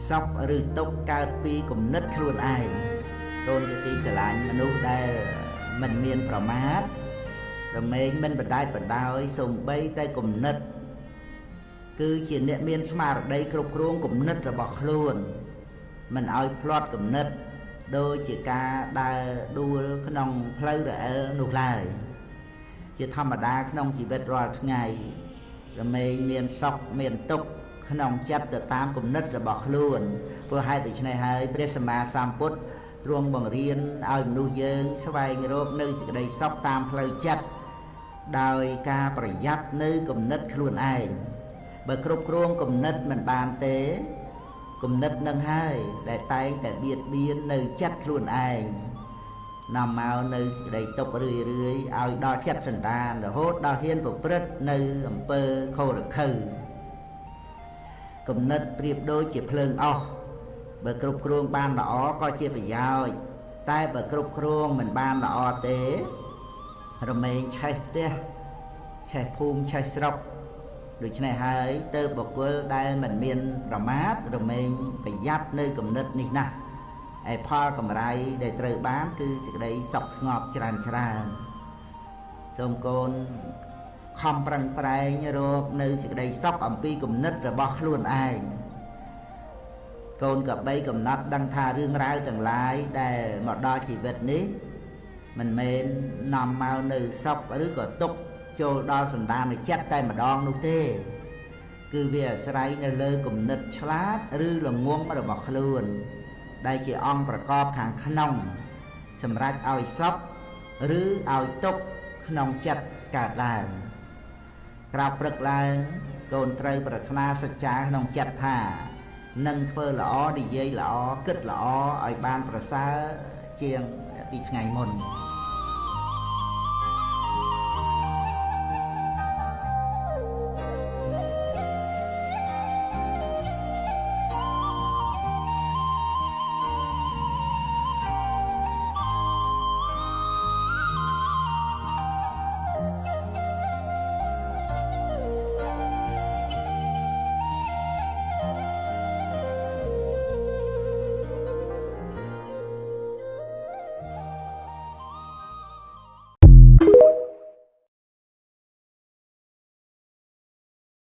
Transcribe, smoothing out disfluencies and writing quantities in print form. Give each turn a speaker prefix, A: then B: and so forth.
A: សពឬទុកកើតពីគំនិតខ្លួនឯងកូនជាទីស្រឡាញ់មនុស្សដែលមិនមានប្រមាទរមែងមិនបដាច់បដោយសំបីតែគំនិតគឺជាអ្នកមានស្មារតីគ្រប់គ្រងគំនិតរបស់ខ្លួនមិនឲ្យផ្្លាត់គំនិតដូចជាការដើរដួលក្នុងផ្លូវរអិលនោះឡើយជាធម្មតាក្នុងជីវិតរាល់ថ្ងៃរមែងមានសុខមានទុក្ខក្នុងចិត្តទៅតាមគំនិតរបស់ខ្លួនព្រោះហេតុដូច្នេះហើយព្រះសម្មាសម្ពុទ្ធទ្រង់បង្រៀនឲ្យមនុស្សយើងស្វែងរកនៅសេចក្តីសុខតាមផ្លូវចិត្តដោយការប្រយ័ត្ននៅគំនិតខ្លួនឯងបើគ្រប់គ្រងគំនិតមិនបានទេគំនិតនឹងហើយដែលតែងតែបៀតបៀននៅចិត្តខ្លួនឯងនាំមកនៅសេចក្តីទុក្ខរឿយឲ្យដល់ចិត្តសន្តានរហូតដល់ហ៊ានប្រព្រឹត្តនៅអំពើខុសរខើគំនិតប្រៀបដូចជាភ្លើងអុសបើគ្រប់គ្រងបានល្អក៏ជាប្រយោជន៍តែបើគ្រប់គ្រងមិនបានល្អទេរមែងឆេះផ្ទះឆេះភូមិឆេះស្រុកដូច្នេះហើយទៅបុគ្គលដែលមិនមានប្រមាទរមែងប្រយ័ត្ននៅគំនិតនេះណាស់ឯផលកម្រៃដែលត្រូវបានគឺសេចក្តីសុខស្ងប់ច្រើនសូមកូនខំប្រឹងប្រែងរកនៅសេចក្តីសុខអំពីគំនិតរបស់ខ្លួនឯងកូនក៏បីកំណត់ដឹងថារឿងរ៉ាវទាំងឡាយដែលមកដល់ជីវិតនេះមិនមែននាំមកនៅសុខឬក៏ទុក្ខចូលដល់សន្តានចិត្តតែម្ដងនោះទេគឺវាអាស្រ័យនៅលើគំនិតឆ្លាតឬល្ងងរបស់ខ្លួនដែលជាអង្គប្រកបខាងក្នុងសម្រាប់ឲ្យសុខឬឲ្យទុក្ខក្នុងចិត្តកើតឡើងក្រោកព្រឹកឡើងកូនត្រូវប្រាថ្នាសច្ចាក្នុងចិត្តថានឹងធ្វើល្អនិយាយល្អគិតល្អឲ្យបានប្រសើរជាងពីថ្ងៃមុន